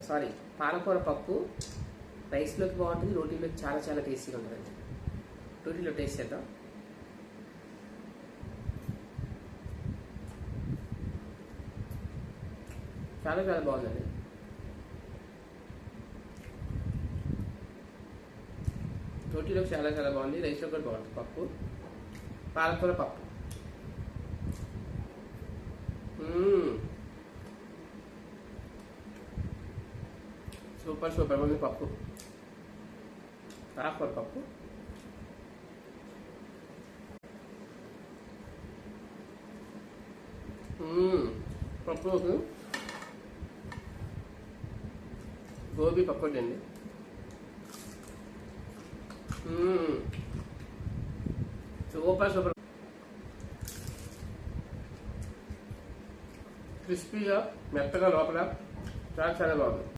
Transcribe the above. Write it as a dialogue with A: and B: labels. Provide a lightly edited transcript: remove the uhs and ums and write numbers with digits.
A: Sorry, పాలకూర పప్పు రైస్లోకి బాగుంటుంది, రోటీలోకి చాలా చాలా టేస్టీగా ఉంటుందండి. రోటీలో టేస్ట్ చేద్దాం. చాలా చాలా బాగుందండి. రోటీలోకి చాలా చాలా బాగుంది, రైస్లో కూడా బాగుంటుంది. పప్పు పాలకూర పప్పు సూపర్ సూపర్ ఉంది. పప్పు పాలకూర పప్పు పప్పులోకి గోబీ పకోడీ అండి. సూపర్ సూపర్ క్రిస్పీగా మెత్తగా లోపల చాలా చాలా బాగుంది.